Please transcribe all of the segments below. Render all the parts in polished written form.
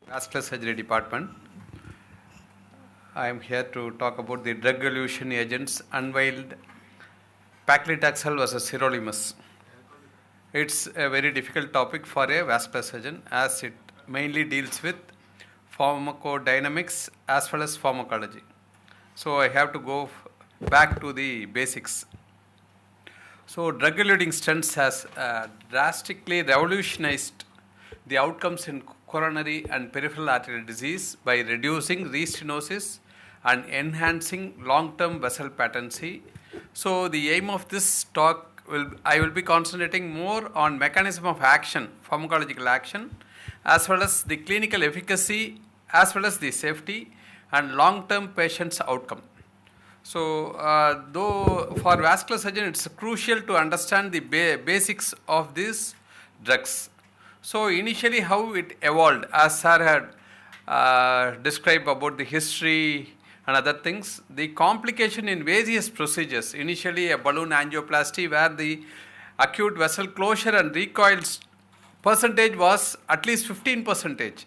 Vascular Surgery Department. I am here to talk about the drug elution agents unveiled Paclitaxel versus Sirolimus. It's a very difficult topic for a vascular surgeon as it mainly deals with pharmacodynamics as well as pharmacology. So I have to go back to the basics. So drug-eluting stents has drastically revolutionized the outcomes in coronary and peripheral arterial disease by reducing restenosis and enhancing long-term vessel patency. So the aim of this talk I will be concentrating more on mechanism of action, pharmacological action, as well as the clinical efficacy, as well as the safety and long-term patient's outcome. So, though for vascular surgeon it's crucial to understand the basics of these drugs. So, initially how it evolved, as sir had described about the history and other things, the complication in various procedures, initially a balloon angioplasty where the acute vessel closure and recoil percentage was at least 15%.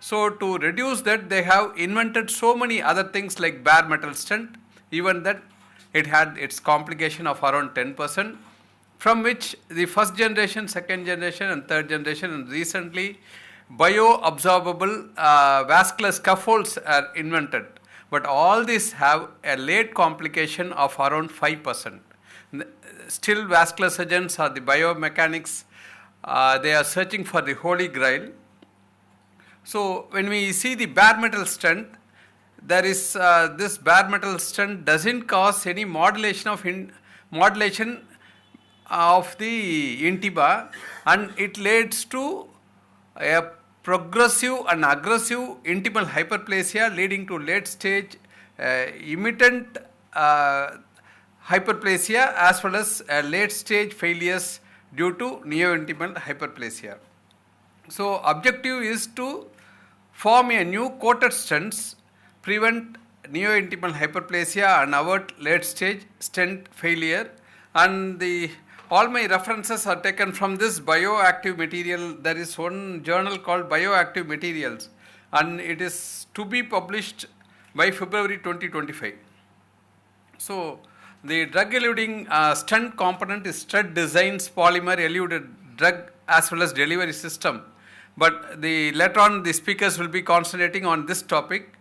So, to reduce that they have invented so many other things like bare metal stent, even that it had its complication of around 10%, from which the first generation, second generation and third generation and recently bioabsorbable vascular scaffolds are invented. But all these have a late complication of around 5%. Still vascular surgeons or the biomechanics, they are searching for the holy grail. So when we see the bare metal stent, there is this bare metal stent doesn't cause any modulation of the intima, and it leads to a progressive and aggressive intimal hyperplasia leading to late stage immitent hyperplasia as well as late stage failures due to neointimal hyperplasia. So objective is to form a new coated stents, prevent neointimal hyperplasia and avoid late stage stent failure, and all my references are taken from this bioactive material. There is one journal called Bioactive Materials and it is to be published by February 2025. So the drug eluting stent component is stent designs polymer eluded drug as well as delivery system. But later on the speakers will be concentrating on this topic.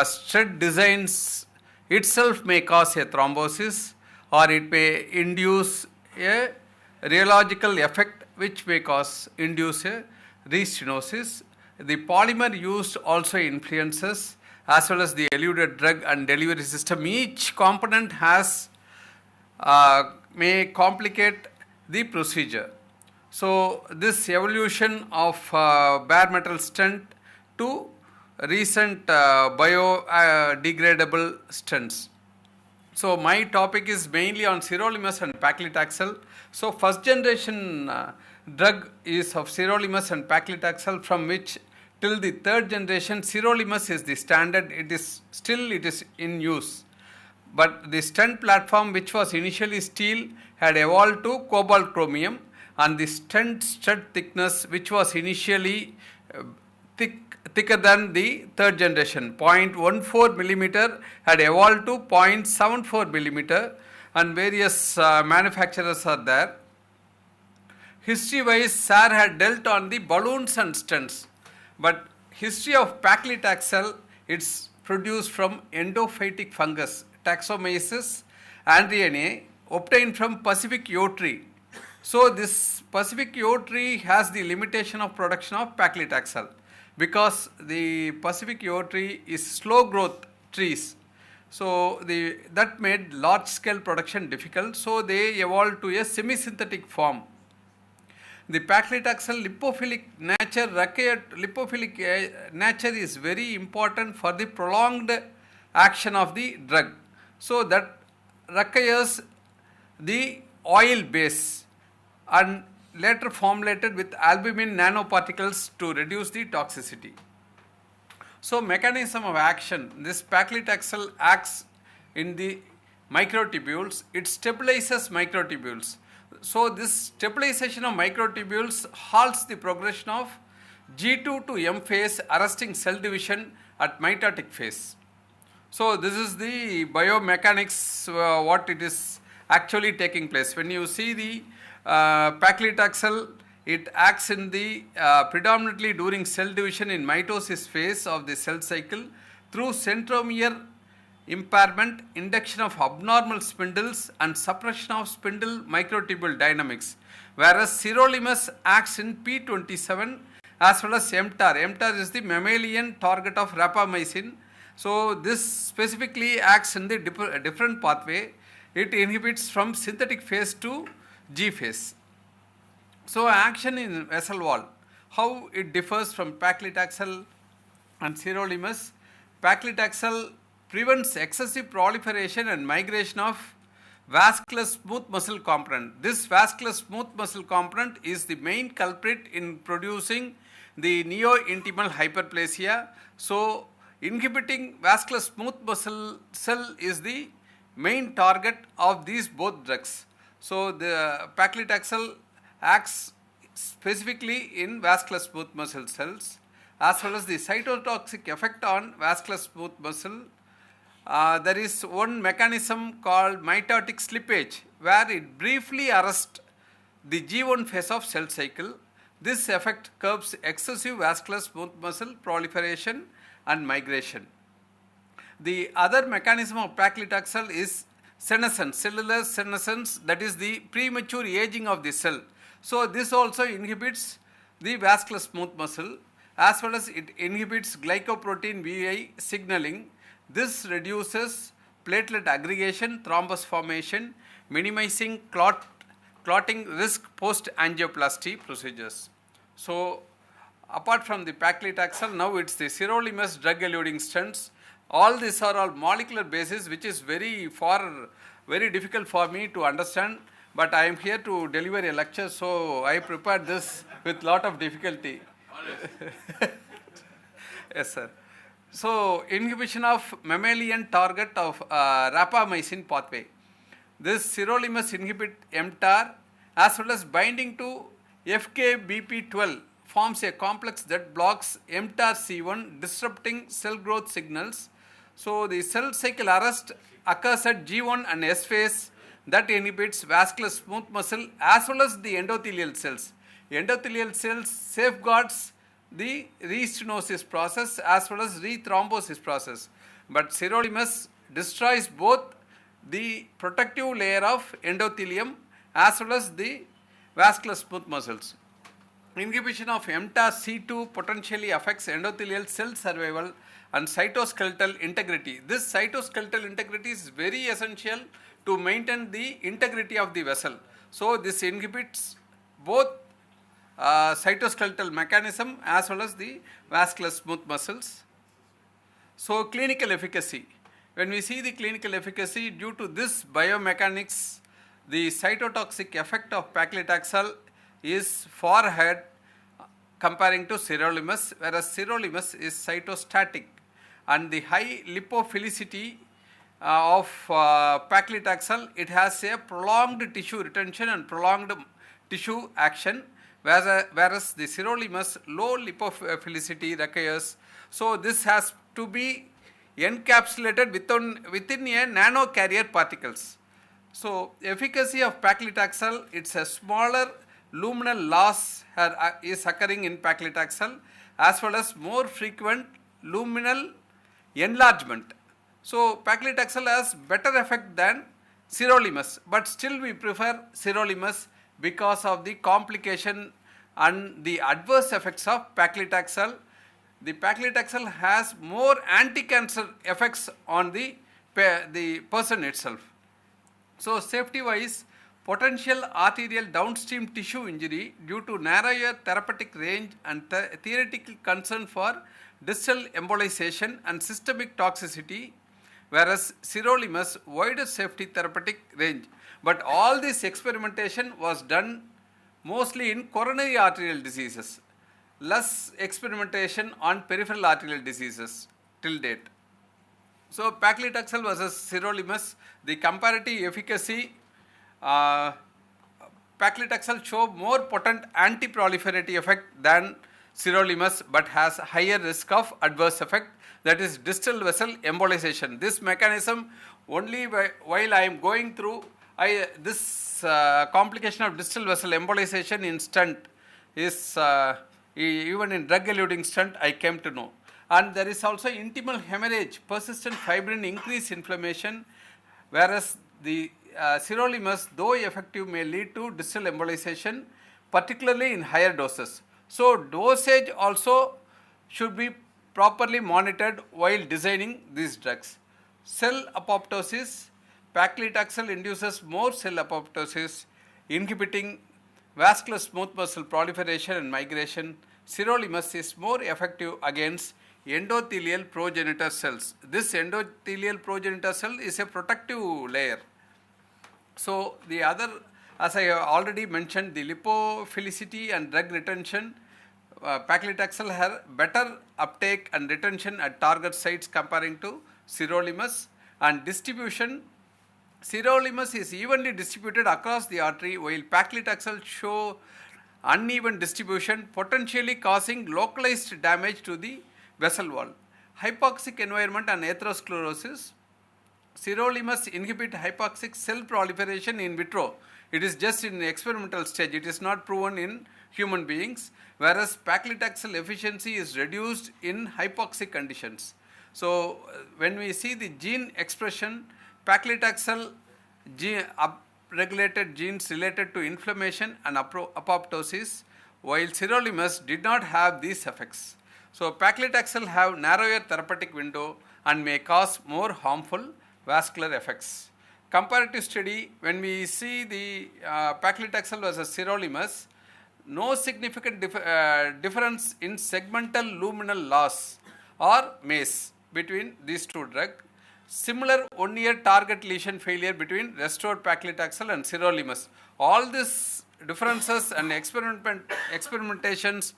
Stent designs itself may cause a thrombosis or it may induce a rheological effect which may induce a restenosis. The polymer used also influences as well as the eluded drug and delivery system. Each component has may complicate the procedure. So this evolution of bare metal stent to recent biodegradable stents. So my topic is mainly on sirolimus and paclitaxel. So first generation drug is of sirolimus and paclitaxel, from which till the third generation sirolimus is the standard. It is in use. But the stent platform, which was initially steel, had evolved to cobalt chromium, and the stent stud thickness, which was initially thicker than the third generation, 0.14 millimeter, had evolved to 0.74 millimeter, and various manufacturers are there. History wise, sir had dealt on the balloons and stents, but history of paclitaxel, it's produced from endophytic fungus Taxomyces andreanae obtained from Pacific yew tree. So this Pacific yew tree has the limitation of production of paclitaxel, because the Pacific yew tree is slow growth trees. So that made large scale production difficult. So they evolved to a semi-synthetic form. The paclitaxel lipophilic nature is very important for the prolonged action of the drug. So that requires the oil base and later formulated with albumin nanoparticles to reduce the toxicity. So mechanism of action, this paclitaxel acts in the microtubules, it stabilizes microtubules. So this stabilization of microtubules halts the progression of G2 to M phase arresting cell division at mitotic phase. So this is the biomechanics, what it is actually taking place. When you see the paclitaxel, it acts in the predominantly during cell division in mitosis phase of the cell cycle through centromere impairment, induction of abnormal spindles and suppression of spindle microtubule dynamics, whereas sirolimus acts in P27 as well as mTOR. mTOR is the mammalian target of rapamycin. So this specifically acts in the different pathway. It inhibits from synthetic phase to G phase. So action in vessel wall, how it differs from paclitaxel and sirolimus. Paclitaxel prevents excessive proliferation and migration of vascular smooth muscle component. This vascular smooth muscle component is the main culprit in producing the neo-intimal hyperplasia. So inhibiting vascular smooth muscle cell is the main target of these both drugs. So the paclitaxel acts specifically in vascular smooth muscle cells, as well as the cytotoxic effect on vascular smooth muscle. There is one mechanism called mitotic slippage, where it briefly arrests the G1 phase of cell cycle. This effect curbs excessive vascular smooth muscle proliferation and migration. The other mechanism of paclitaxel is senescence, cellular senescence, that is the premature aging of the cell. So this also inhibits the vascular smooth muscle, as well as it inhibits glycoprotein VI signaling. This reduces platelet aggregation, thrombus formation, minimizing clotting risk post angioplasty procedures. So apart from the paclitaxel, now it's the sirolimus drug eluting stents. All these are all molecular basis, which is very difficult for me to understand, but I am here to deliver a lecture, so I prepared this with lot of difficulty. Yes, sir. So inhibition of mammalian target of rapamycin pathway. This sirolimus inhibit mTOR as well as binding to FKBP12 forms a complex that blocks mTORC1, disrupting cell growth signals. So the cell cycle arrest occurs at G1 and S phase that inhibits vascular smooth muscle as well as the endothelial cells. Endothelial cells safeguards the restenosis process as well as rethrombosis process, but sirolimus destroys both the protective layer of endothelium as well as the vascular smooth muscles. Inhibition of mTORC2 potentially affects endothelial cell survival and cytoskeletal integrity. This cytoskeletal integrity is very essential to maintain the integrity of the vessel. So this inhibits both cytoskeletal mechanism as well as the vascular smooth muscles. So clinical efficacy. When we see the clinical efficacy, due to this biomechanics, the cytotoxic effect of paclitaxel is far ahead comparing to sirolimus, whereas sirolimus is cytostatic, and the high lipophilicity of paclitaxel, it has a prolonged tissue retention and prolonged tissue action, whereas the sirolimus low lipophilicity requires. So this has to be encapsulated within a nano carrier particles. So efficacy of paclitaxel, it's a smaller luminal loss is occurring in paclitaxel as well as more frequent luminal enlargement. So paclitaxel has better effect than sirolimus, but still we prefer sirolimus because of the complication and the adverse effects of paclitaxel. The paclitaxel has more anti-cancer effects on the person itself. So safety wise, potential arterial downstream tissue injury due to narrower therapeutic range and theoretical concern for distal embolization and systemic toxicity, whereas sirolimus wider safety therapeutic range. But all this experimentation was done mostly in coronary arterial diseases, less experimentation on peripheral arterial diseases till date. So paclitaxel versus sirolimus, the comparative efficacy, paclitaxel show more potent anti-proliferative effect than sirolimus but has higher risk of adverse effect, that is distal vessel embolization. This mechanism only while I am going through this complication of distal vessel embolization in stent is even in drug eluting stent I came to know. And there is also intimal hemorrhage, persistent fibrin, increased inflammation, whereas the sirolimus, though effective, may lead to distal embolization, particularly in higher doses. So dosage also should be properly monitored while designing these drugs. Cell apoptosis, paclitaxel induces more cell apoptosis, inhibiting vascular smooth muscle proliferation and migration. Sirolimus is more effective against endothelial progenitor cells. This endothelial progenitor cell is a protective layer. So the other, as I have already mentioned, the lipophilicity and drug retention, paclitaxel has better uptake and retention at target sites comparing to sirolimus. And distribution, sirolimus is evenly distributed across the artery, while paclitaxel show uneven distribution, potentially causing localized damage to the vessel wall. Hypoxic environment and atherosclerosis. Sirolimus inhibit hypoxic cell proliferation in vitro. It is just in experimental stage. It is not proven in human beings, whereas paclitaxel efficiency is reduced in hypoxic conditions. So when we see the gene expression, paclitaxel upregulated genes related to inflammation and apoptosis, while sirolimus did not have these effects. So paclitaxel have narrower therapeutic window and may cause more harmful vascular effects. Comparative study, when we see the paclitaxel versus sirolimus, no significant difference in segmental luminal loss or MACE between these two drugs. Similar 1-year target lesion failure between restored paclitaxel and sirolimus. All these differences and experimentations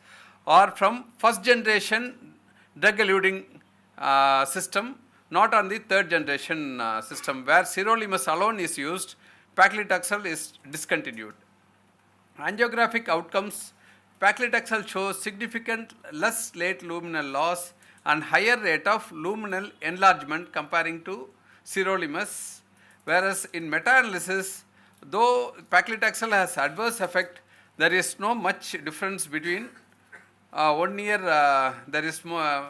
are from first generation drug eluting system, not on the third generation system, where sirolimus alone is used, paclitaxel is discontinued. Angiographic outcomes, paclitaxel shows significant less late luminal loss and higher rate of luminal enlargement comparing to sirolimus, whereas in meta-analysis, though paclitaxel has adverse effect, there is no much difference between 1 year, there is no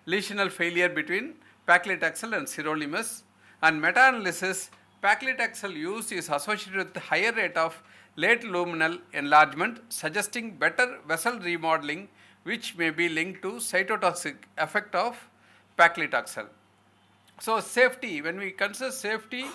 lesional failure between paclitaxel and sirolimus. And meta-analysis, paclitaxel use is associated with higher rate of late luminal enlargement, suggesting better vessel remodeling, which may be linked to cytotoxic effect of paclitaxel. So safety, when we consider safety,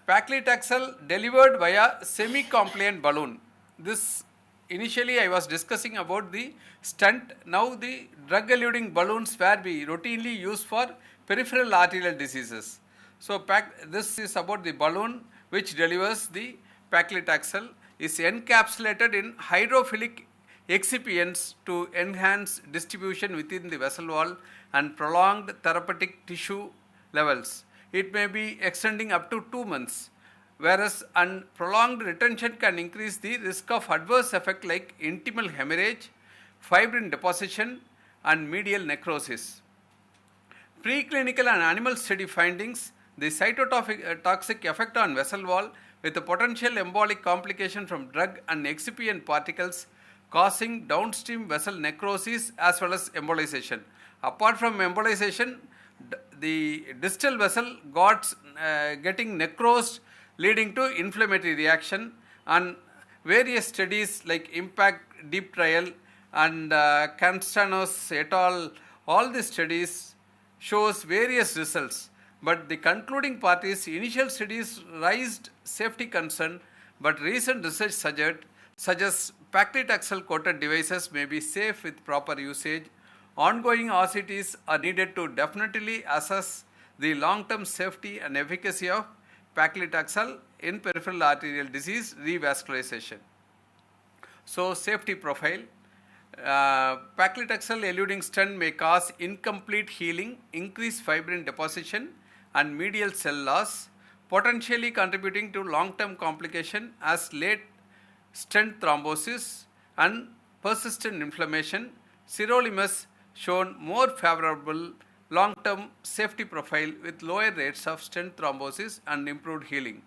paclitaxel delivered via semi-compliant balloon. This initially I was discussing about the stent. Now the drug eluting balloons were be routinely used for peripheral arterial diseases. So this is about the balloon which delivers the paclitaxel, is encapsulated in hydrophilic excipients to enhance distribution within the vessel wall and prolonged therapeutic tissue levels. It may be extending up to 2 months, whereas prolonged retention can increase the risk of adverse effect like intimal hemorrhage, fibrin deposition and medial necrosis. Preclinical and animal study findings, the cytotoxic effect on vessel wall with a potential embolic complication from drug and excipient particles causing downstream vessel necrosis as well as embolization. Apart from embolization, the distal vessel getting necrosed, leading to inflammatory reaction, and various studies like IMPACT deep trial and Constantinos et al., all these studies shows various results. But the concluding part is initial studies raised safety concern, but recent research suggests paclitaxel coated devices may be safe with proper usage. Ongoing RCTs are needed to definitely assess the long-term safety and efficacy of paclitaxel in peripheral arterial disease revascularization. So safety profile, paclitaxel eluting stent may cause incomplete healing, increased fibrin deposition and medial cell loss, potentially contributing to long-term complication as late stent thrombosis and persistent inflammation, sirolimus shown more favorable long-term safety profile with lower rates of stent thrombosis and improved healing.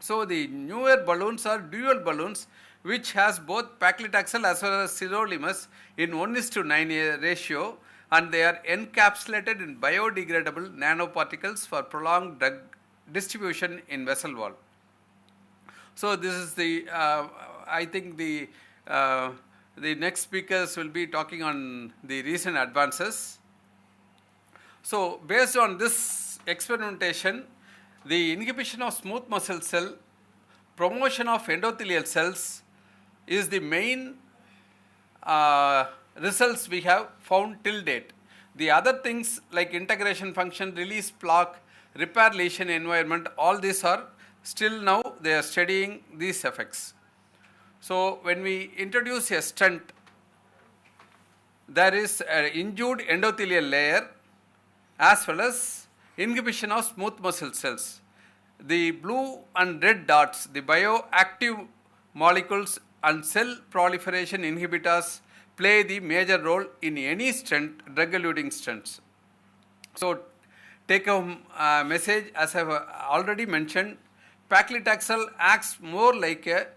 So the newer balloons are dual balloons which has both paclitaxel as well as sirolimus in 1:9 ratio, and they are encapsulated in biodegradable nanoparticles for prolonged drug distribution in vessel wall. So this is the, I think the next speakers will be talking on the recent advances. So based on this experimentation, the inhibition of smooth muscle cell, promotion of endothelial cells is the main results we have found till date. The other things like integration function, release plaque, repair lesion environment, all these are still now they are studying these effects. So when we introduce a stent, there is an injured endothelial layer as well as inhibition of smooth muscle cells. The blue and red dots, the bioactive molecules and cell proliferation inhibitors play the major role in any stent, drug-eluting stents. So take home message, as I have already mentioned, paclitaxel acts more like a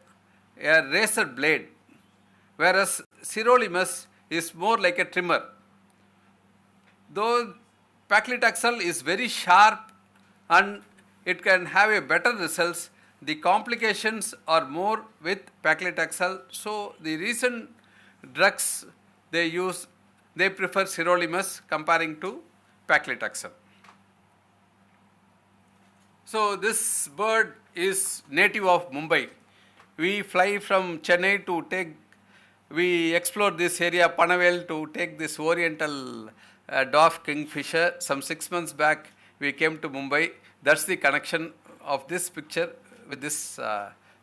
razor blade, whereas sirolimus is more like a trimmer. Though paclitaxel is very sharp and it can have a better results, the complications are more with paclitaxel. So the recent drugs they prefer sirolimus comparing to paclitaxel. So this bird is native of Mumbai. We fly from Chennai to we explore this area Panavel to take this oriental dwarf kingfisher. Some 6 months back we came to Mumbai. That's the connection of this picture with this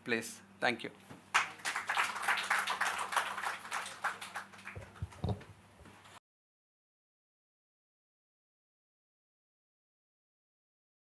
place. Thank you.